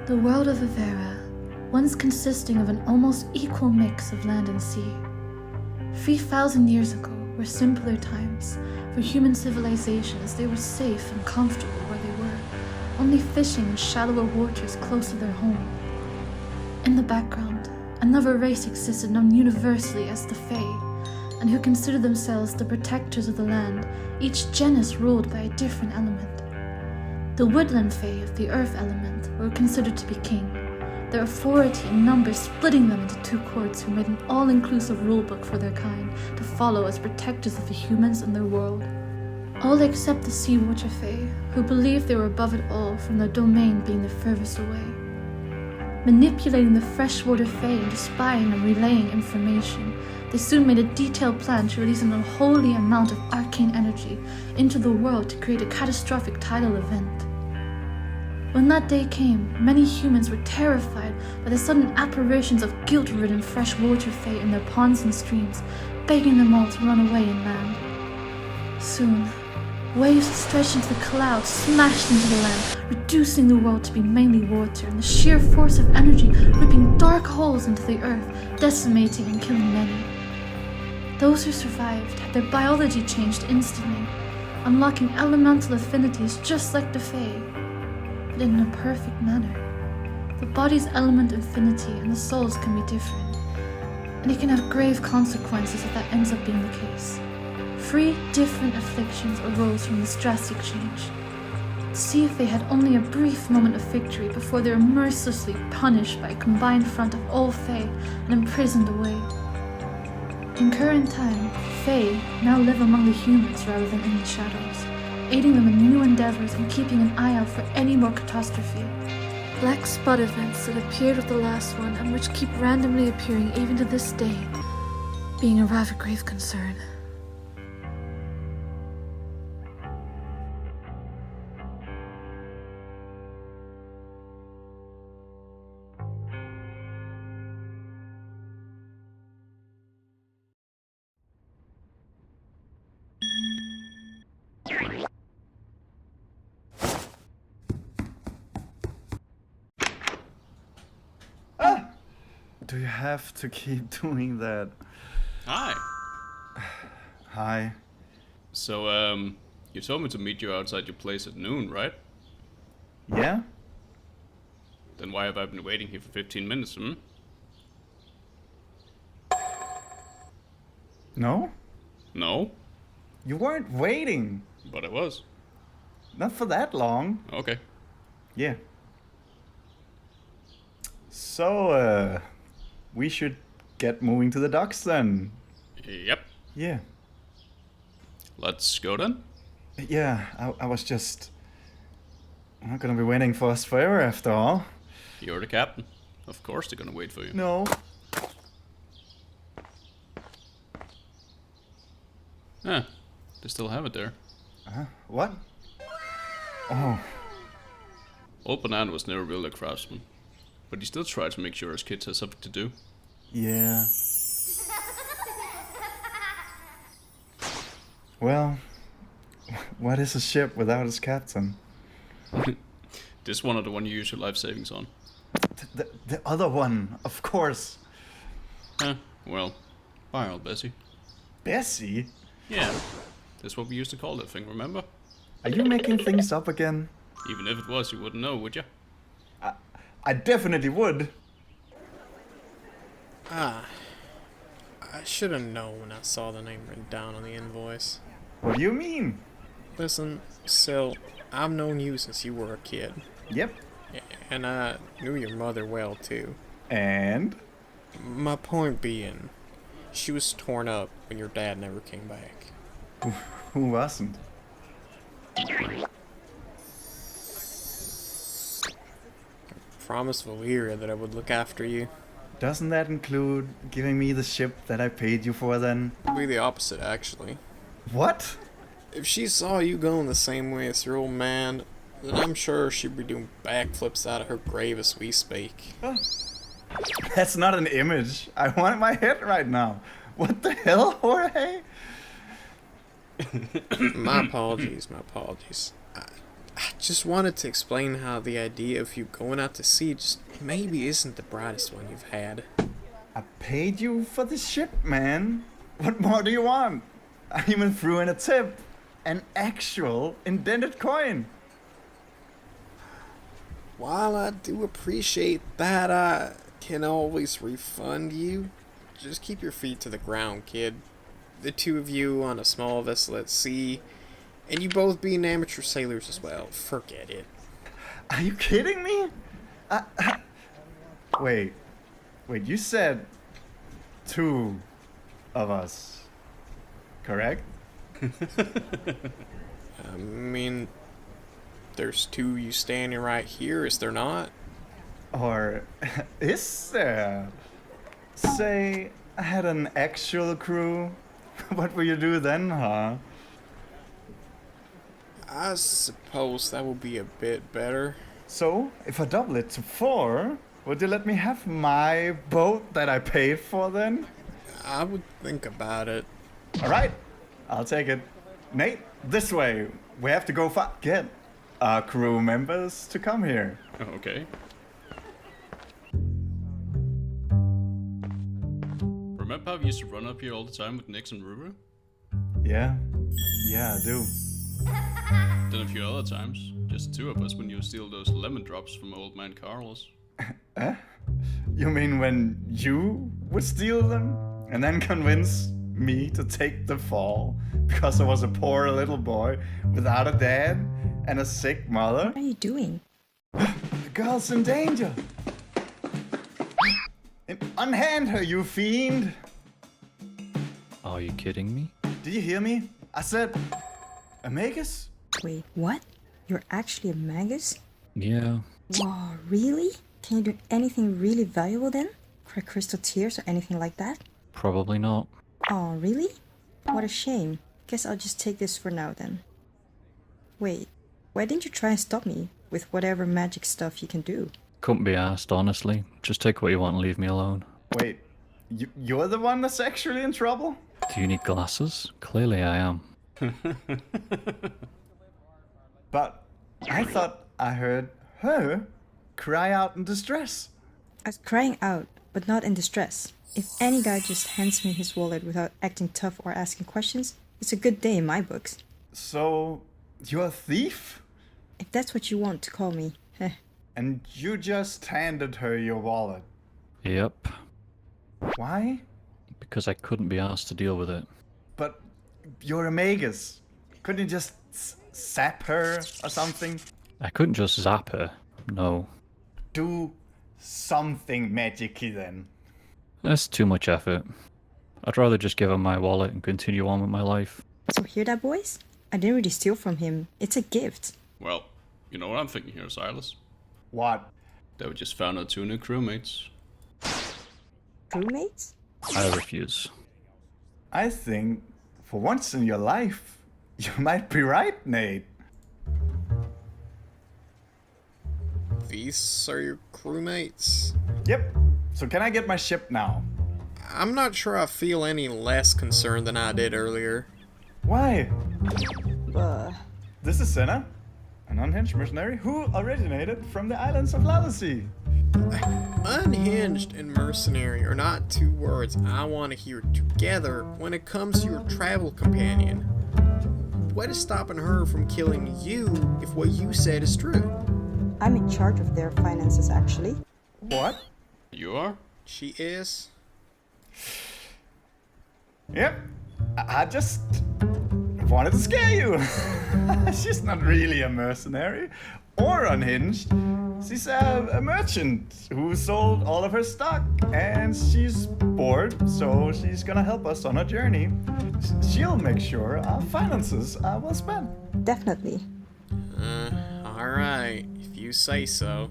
The world of Avera, once consisting of an almost equal mix of land and sea. 3,000 years ago were simpler times for human civilization, as they were safe and comfortable where they were, only fishing in shallower waters close to their home. In the background, another race existed known universally as the Fae, and who considered themselves the protectors of the land, each genus ruled by a different element. The woodland Fae of the earth element were considered to be king, their authority and numbers splitting them into two courts who made an all-inclusive rulebook for their kind to follow as protectors of the humans and their world. All except the Sea Watcher Fae, who believed they were above it all from their domain being the furthest away. Manipulating the freshwater Fae into spying and relaying information, they soon made a detailed plan to release an unholy amount of arcane energy into the world to create a catastrophic tidal event. When that day came, many humans were terrified by the sudden apparitions of guilt-ridden freshwater Fae in their ponds and streams, begging them all to run away inland. Soon, waves stretched into the clouds smashed into the land, reducing the world to be mainly water, and the sheer force of energy ripping dark holes into the earth, decimating and killing many. Those who survived had their biology changed instantly, unlocking elemental affinities just like the Fae, but in a perfect manner. The body's element affinity and the soul's can be different, and it can have grave consequences if that ends up being the case. 3 different afflictions arose from this drastic change. The Sea Fae had only a brief moment of victory before they were mercilessly punished by a combined front of all Fae and imprisoned away. In current time, Fae now live among the humans rather than in the shadows, aiding them in new endeavors and keeping an eye out for any more catastrophe. Black spot events that appeared with the last one and which keep randomly appearing even to this day, being a rather grave concern. Do you have to keep doing that? Hi. Hi. So, you told me to meet you outside your place at noon, right? Yeah? Then why have I been waiting here for 15 minutes, No? No, You weren't waiting. but I was. Not for that long. Okay. Yeah. So, we should get moving to the docks then. Yep. Yeah. Let's go then. Yeah, I was just... I'm not gonna be waiting for us forever after all. You're the captain. Of course they're gonna wait for you. No. Ah, they still have it there. What? Oh, Old Banana was never really a craftsman, but he still tried to make sure his kids had something to do. yeah. Well, what is a ship without its captain? This one or the one you use your life savings on. The other one, of course. Well, bye, old Bessie. Bessie? Yeah, that's what we used to call that thing, remember? Are you making things up again? Even if it was, you wouldn't know, would you? I definitely would. I should have known when I saw the name written down on the invoice. What do you mean? Listen, Sil, I've known you since you were a kid. Yep. And I knew your mother well, too. And? My point being, she was torn up when your dad never came back. Who wasn't? Promised Valyria that I would look after you. Doesn't that include giving me the ship that I paid you for then? It'd be the opposite, actually. What? If she saw you going the same way as your old man, then I'm sure she'd be doing backflips out of her grave as we speak. That's not an image. I want it in my head right now. What the hell, Jorge? My apologies, my apologies. just wanted to explain how the idea of you going out to sea just maybe isn't the brightest one you've had. I paid you for the ship, man. What more do you want? I even threw in a tip. An actual indented coin. While I do appreciate that, I can always refund you. Just keep your feet to the ground, kid. The two of you on a small vessel at sea, and you both being amateur sailors as well. Forget it. Are you kidding me? Wait, you said two of us, correct? I mean, there's two you standing right here, is there not? Or is there? Say I had an actual crew. What will you do then, huh? I suppose that would be a bit better. So, if I double it to 4, would you let me have my boat that I paid for then? I would think about it. Alright, I'll take it. Nate, this way. We have to go get our crew members to come here. Okay. Remember how we used to run up here all the time with Nix and Ruber? Yeah, I do. Then a few other times, just the two of us when you steal those lemon drops from old man Carlos. You mean when you would steal them and then convince me to take the fall because I was a poor little boy without a dad and a sick mother? What are you doing? The girl's in danger. Unhand her, you fiend! Are you kidding me? Did you hear me? I said, Amagus? Wait, what? You're actually a magus? Yeah. Wow, really? Can you do anything really valuable then? Crack crystal tears or anything like that? Probably not. Oh, really? What a shame. Guess I'll just take this for now then. Wait, why didn't you try and stop me with whatever magic stuff you can do? Couldn't be asked, honestly. Just take what you want and leave me alone. Wait, you're the one that's actually in trouble? Do you need glasses? Clearly I am. But I thought I heard her cry out in distress. I was crying out, but not in distress. If any guy just hands me his wallet without acting tough or asking questions, it's a good day in my books. So, you're a thief? If that's what you want to call me, heh. And you just handed her your wallet. Yep. Why? Because I couldn't be asked to deal with it. But you're a magus. Couldn't you just zap her or something? I couldn't just zap her. No. Do something magic-y then. That's too much effort. I'd rather just give him my wallet and continue on with my life. So hear that, boys? I didn't really steal from him. It's a gift. Well, you know what I'm thinking here, Silas? What? That we just found our 2 new crewmates. Crewmates? I refuse. I think, for once in your life, you might be right, Nate. These are your crewmates? Yep. So can I get my ship now? I'm not sure I feel any less concerned than I did earlier. Why? Buh. This is Senna, an unhinged mercenary who originated from the islands of Lalasi. Unhinged and mercenary are not two words I want to hear together when it comes to your travel companion. What is stopping her from killing you if what you said is true? I'm in charge of their finances, actually. What? You are? She is? Yep. I just wanted to scare you. She's not really a mercenary or unhinged. She's a merchant who sold all of her stock and she's bored, so she's gonna help us on our journey. She'll make sure our finances are well spent. Definitely. Alright, if you say so.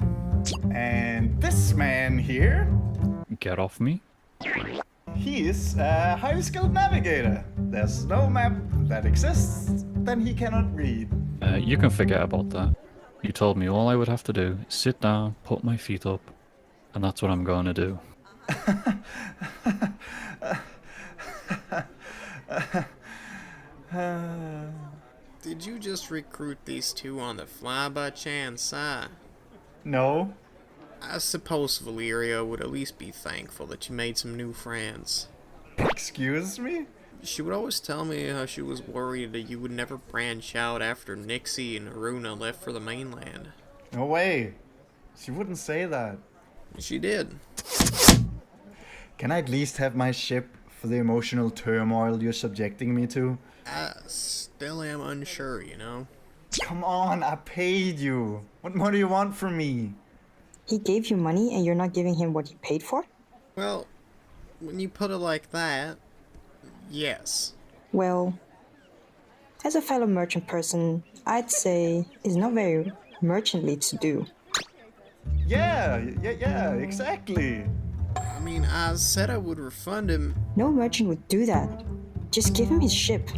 And this man here, Get off me? he is a highly skilled navigator. There's no map that exists that he cannot read. You can forget about that. You told me all I would have to do is sit down, put my feet up, and that's what I'm going to do. Did you just recruit these two on the fly by chance, No. I suppose Valeria would at least be thankful that you made some new friends. Excuse me? She would always tell me how she was worried that you would never branch out after Nixie and Aruna left for the mainland. No way. She wouldn't say that. She did. Can I at least have my ship for the emotional turmoil you're subjecting me to? I still am unsure, you know? Come on, I paid you. What more do you want from me? He gave you money and you're not giving him what he paid for? Well, when you put it like that, yes. Well, as a fellow merchant person, I'd say it's not very merchantly to do. Yeah, exactly. I mean, I said I would refund him. No merchant would do that. Just give him his ship.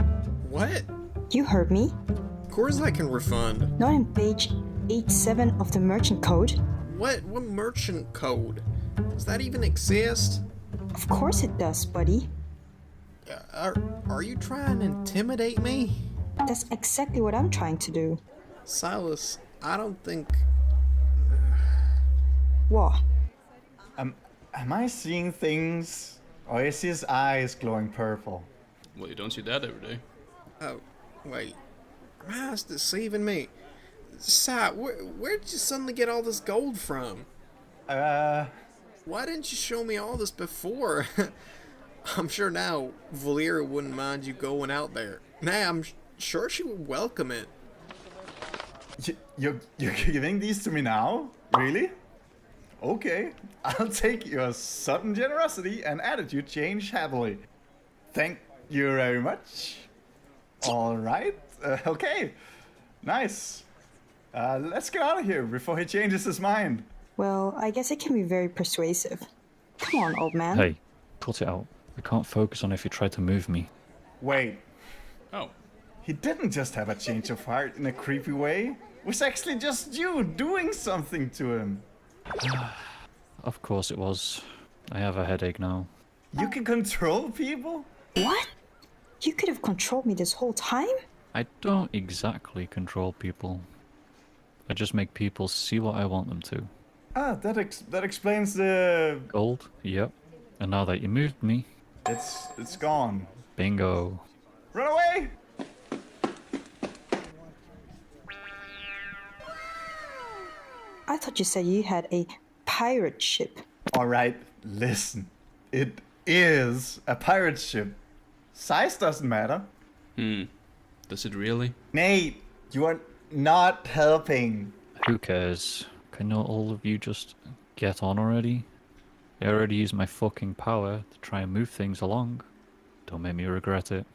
What? You heard me. Of course I can refund. Not in page 87 of the merchant code. What merchant code? Does that even exist? Of course it does, buddy. Are you trying to intimidate me? That's exactly what I'm trying to do. Silas, I don't think... What? Am I seeing things? Or is his eyes glowing purple? Well, you don't see that every day. Oh, wait. My eyes deceiving me. Si, where'd you suddenly get all this gold from? Why didn't you show me all this before? I'm sure now Valeria wouldn't mind you going out there. Nah, I'm sure she would welcome it. You're giving these to me now? Really? Okay, I'll take your sudden generosity and attitude change happily. Thank you very much. Alright, okay. Nice. Let's get out of here before he changes his mind. Well, I guess it can be very persuasive. Come on, old man. Hey, cut it out. I can't focus on if you try to move me. Wait, Oh, he didn't just have a change of heart in a creepy way. It was actually just you doing something to him. Of course it was. I have a headache now. You can control people? What? You could have controlled me this whole time? I don't exactly control people. I just make people see what I want them to. Ah, that explains the... Gold? Yep. And now that you moved me, It's gone. bingo. Run away! I thought you said you had a pirate ship. Alright, listen. It is a pirate ship. Size doesn't matter. does it really? Nate, you are not helping. Who cares? Can not all of you just get on already? I already used my fucking power to try and move things along. Don't make me regret it.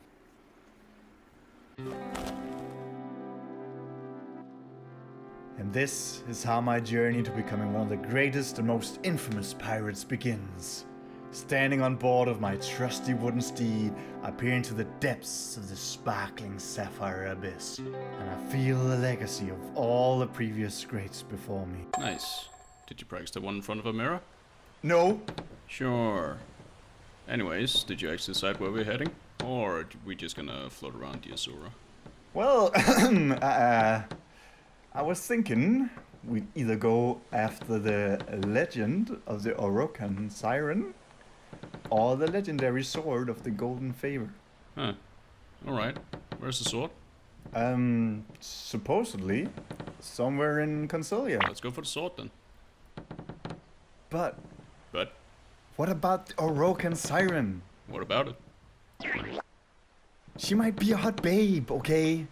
And this is how my journey to becoming one of the greatest and most infamous pirates begins. Standing on board of my trusty wooden steed, I peer into the depths of the sparkling sapphire abyss, and I feel the legacy of all the previous greats before me. Nice. Did you practice the one in front of a mirror? No, Sure. Anyways, did you actually decide where we're heading? Or are we just gonna float around the Azura? well, I was thinking we'd either go after the legend of the Orokan Siren, or the legendary sword of the Golden Favor. Huh. Alright. Where's the sword? Supposedly somewhere in Consilia. Let's go for the sword then. But But, what about the Orokan Siren? what about it? She might be a hot babe, okay?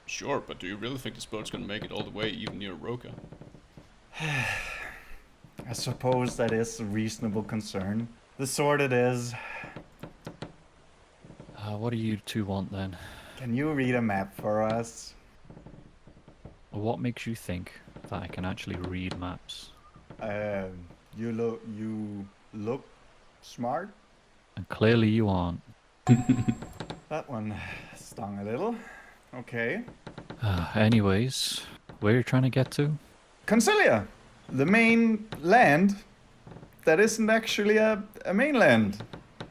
Sure, but do you really think this boat's gonna make it all the way even near Roka? I suppose that is a reasonable concern. The sword it is. What do you two want then? Can you read a map for us? What makes you think that I can actually read maps? You look smart. And clearly you aren't. That one stung a little. Okay. Anyways, where are you trying to get to? Consilia, the main land that isn't actually a mainland.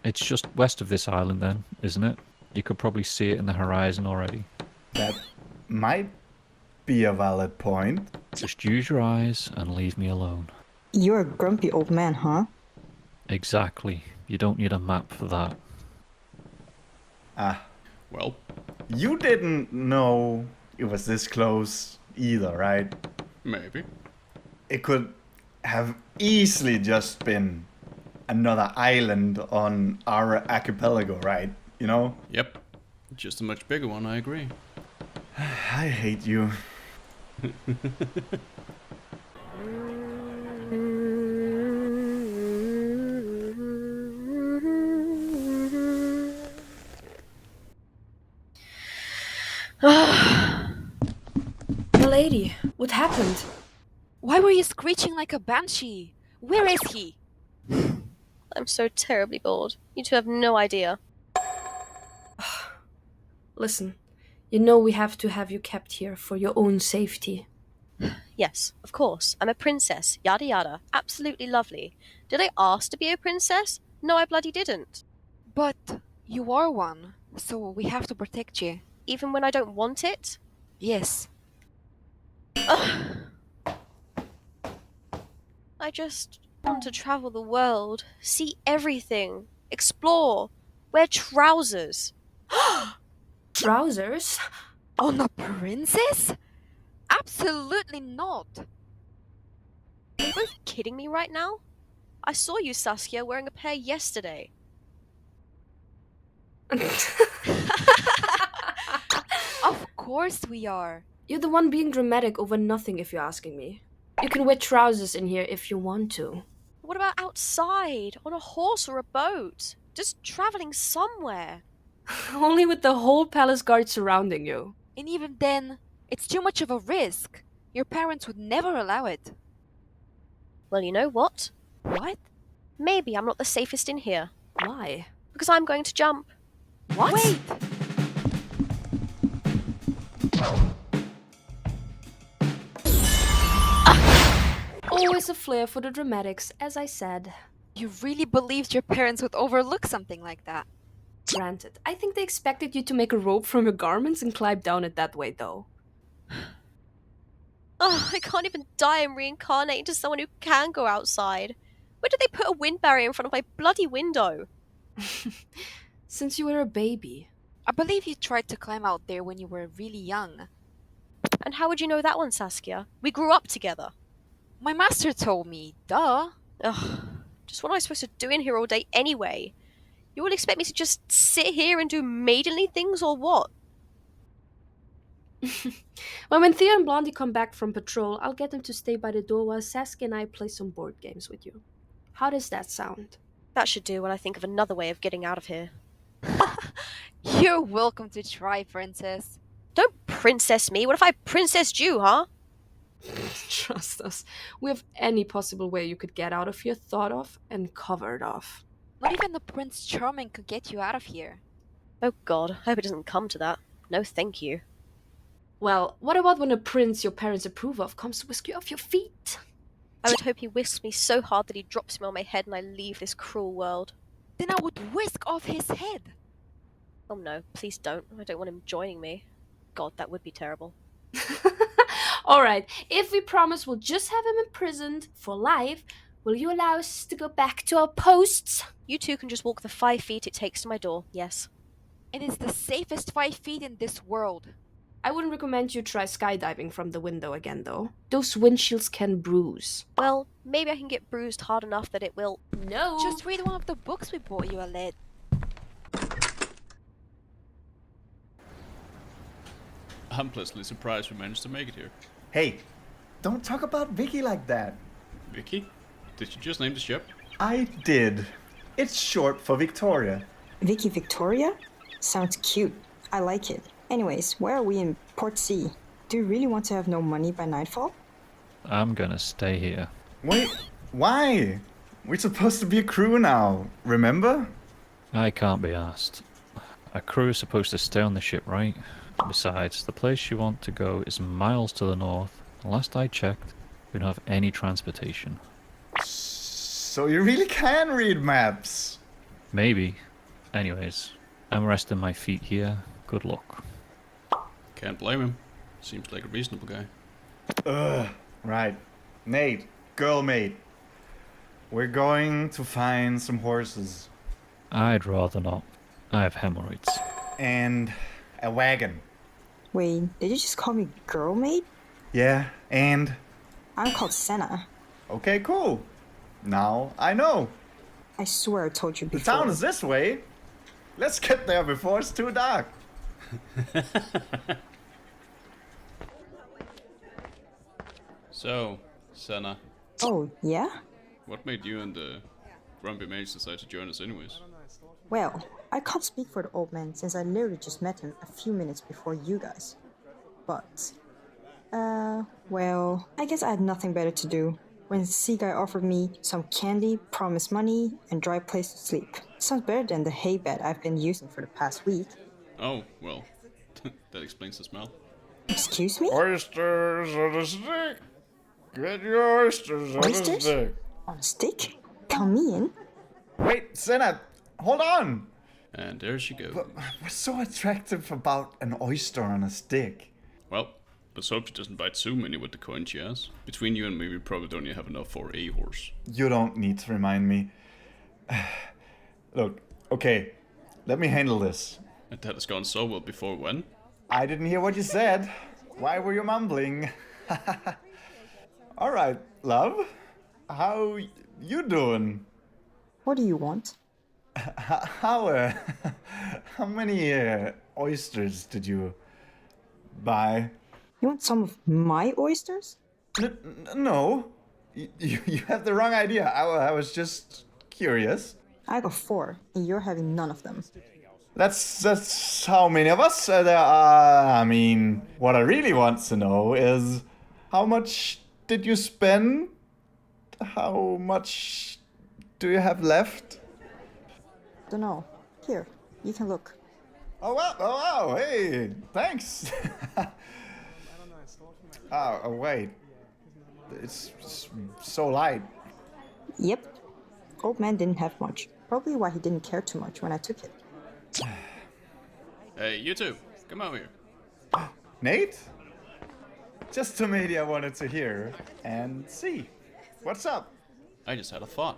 It's just west of this island then, isn't it? You could probably see it in the horizon already. That might be a valid point. Just use your eyes and leave me alone. You're a grumpy old man, huh? Exactly. You don't need a map for that. Ah, Well, you didn't know it was this close either, right? maybe. It could have easily just been another island on our archipelago, right? You know? Yep. Just a much bigger one, I agree. I hate you. Milady, what happened? Why were you screeching like a banshee? Where is he? I'm so terribly bored. You two have no idea. Listen, you know we have to have you kept here for your own safety. Yes, of course. I'm a princess. Yada yada. Absolutely lovely. Did I ask to be a princess? No, I bloody didn't. But you are one, so we have to protect you. Even when I don't want it? Yes. I just want to travel the world, see everything, explore, wear trousers. Trousers? On a princess? Absolutely not. Are you both kidding me right now? I saw you, Saskia, wearing a pair yesterday. Of course we are. You're the one being dramatic over nothing if you're asking me. You can wear trousers in here if you want to. What about outside, on a horse or a boat? Just traveling somewhere. Only with the whole palace guard surrounding you. And even then, it's too much of a risk. Your parents would never allow it. Well, you know what? What? Maybe I'm not the safest in here. Why? Because I'm going to jump. What? Wait! Always a flair for the dramatics, as I said. You really believed your parents would overlook something like that? Granted, I think they expected you to make a rope from your garments and climb down it that way, though. Oh, I can't even die and reincarnate into someone who can go outside. Where did they put a wind barrier in front of my bloody window? Since you were a baby. I believe you tried to climb out there when you were really young. And how would you know that one, Saskia? We grew up together. My master told me, duh. Ugh, just what am I supposed to do in here all day anyway? You all expect me to just sit here and do maidenly things or what? Well, when Thea and Blondie come back from patrol, I'll get them to stay by the door while Saskia and I play some board games with you. How does that sound? That should do while I think of another way of getting out of here. You're welcome to try, princess. Don't princess me. What if I princessed you, huh? Trust us. We have any possible way you could get out of here thought of and covered off. Not even the Prince Charming could get you out of here. Oh god, I hope it doesn't come to that. No thank you. Well, what about when a prince your parents approve of comes to whisk you off your feet? I would hope he whisks me so hard that he drops me on my head and I leave this cruel world. Then I would whisk off his head. Oh no, please don't. I don't want him joining me. God, that would be terrible. Alright, if we promise we'll just have him imprisoned for life, will you allow us to go back to our posts? You two can just walk the 5 feet it takes to my door, yes. It is the safest 5 feet in this world. I wouldn't recommend you try skydiving from the window again, though. Those windshields can bruise. Well, maybe I can get bruised hard enough that it will... No! Just read one of the books we bought you, Aled. I'm pleasantly surprised we managed to make it here. Hey, don't talk about Vicky like that. Vicky? Did you just name the ship? I did. It's short for Victoria. Vicky Victoria? Sounds cute. I like it. Anyways, where are we in Port C? Do you really want to have no money by nightfall? I'm gonna stay here. Wait, why? We're supposed to be a crew now, remember? I can't be asked. A crew is supposed to stay on the ship, right? Besides, the place you want to go is miles to the north. Last I checked, we don't have any transportation. So you really can read maps? Maybe. Anyways, I'm resting my feet here. Good luck. Can't blame him. Seems like a reasonable guy. Right. Nate, girl mate. We're going to find some horses. I'd rather not. I have hemorrhoids. And a wagon. Wait, did you just call me girl mate? Yeah, and... I'm called Senna. Okay, cool. Now I know. I swear I told you The before. town is this way. Let's get there before it's too dark. So, Senna, Oh, yeah? what made you and the grumpy mage decide to join us anyways? Well, I can't speak for the old man since I literally just met him a few minutes before you guys. But, well, I guess I had nothing better to do when the sea guy offered me some candy, promised money, and dry place to sleep. Sounds better than the hay bed I've been using for the past week. Oh, well, that explains the smell. Excuse me? Oysters on a stick. Get your oysters on a Oysters? stick. On a stick? Count me in? Wait, Senna, hold on. And there she goes. What's so attractive about an oyster on a stick? Well, let's hope she doesn't bite too many with the coin she has. Between you and me, we probably don't even have enough for a horse. You don't need to remind me. Look, okay, let me handle this. And that has gone so well before when? I didn't hear what you said. Why were you mumbling? All right, love. How you doing? What do you want? How how many oysters did you buy? You want some of my oysters? No, you have the wrong idea. I was just curious. I got 4, and you're having none of them. That's how many of us there are. I mean, what I really want to know is how much did you spend? How much do you have left? Dunno. Here, you can look. Oh wow, hey, thanks. Oh, wait. It's so light. Yep. Old man didn't have much. Probably why he didn't care too much when I took it. Hey, you two, come out here. Nate? Just the media I wanted to hear and see. What's up? I just had a thought.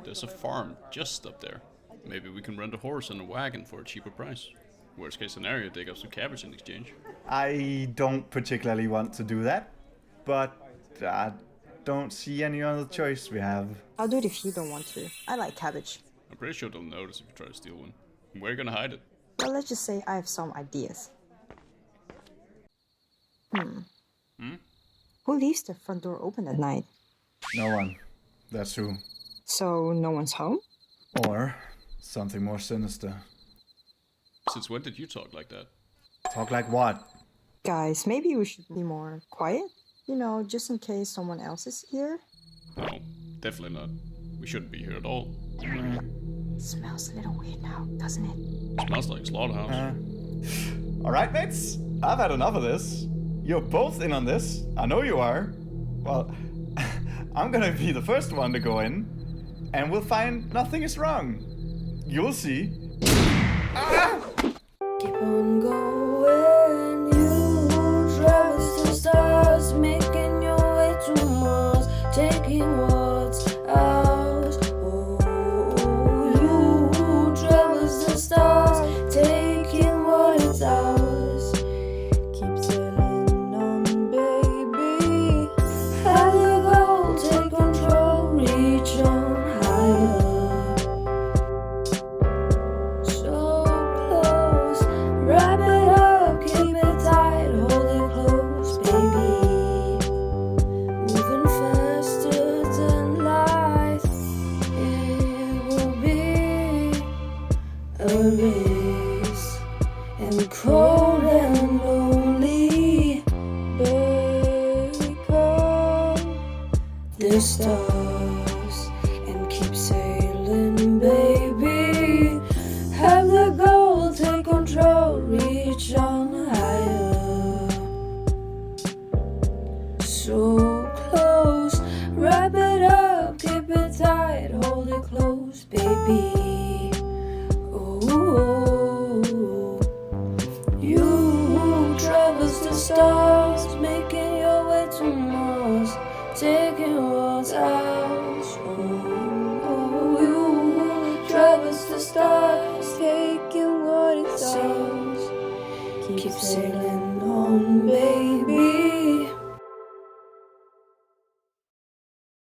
There's a farm just up there. Maybe we can rent a horse and a wagon for a cheaper price. Worst case scenario, dig up some cabbage in exchange. I don't particularly want to do that, but I don't see any other choice we have. I'll do it if you don't want to. I like cabbage. I'm pretty sure they'll notice if you try to steal one. Where are you gonna hide it? Well, let's just say I have some ideas. Who leaves the front door open at night? No one. That's who. So no one's home? Or something more sinister. Since when did you talk like that? Talk like what? Guys, maybe we should be more quiet? You know, just in case someone else is here? No, definitely not. We shouldn't be here at all. It smells a little weird now, doesn't it? Smells like slaughterhouse. Alright, mates. I've had enough of this. You're both in on this. I know you are. Well, I'm gonna be the first one to go in, and we'll find nothing is wrong. You'll see. Keep on going, you traverse the stars, making your way to Mars, taking what's ours. Oh, you traverse the stars, taking what is ours. Keep sailing on, baby. Have the goal, take control, reach on higher. So close, wrap it up, keep it tight, hold it close, baby. Moving faster than light, it will be a race, and cold and lonely, become the stars, and keep sailing, baby. Have the goal, take control, reach on higher. So close, wrap it up, keep it tight, hold it close, baby. Oh, you traverse the stars. taking what's ours. Oh, you will drive us to stars, taking what it's ours. Keep sailing on, baby.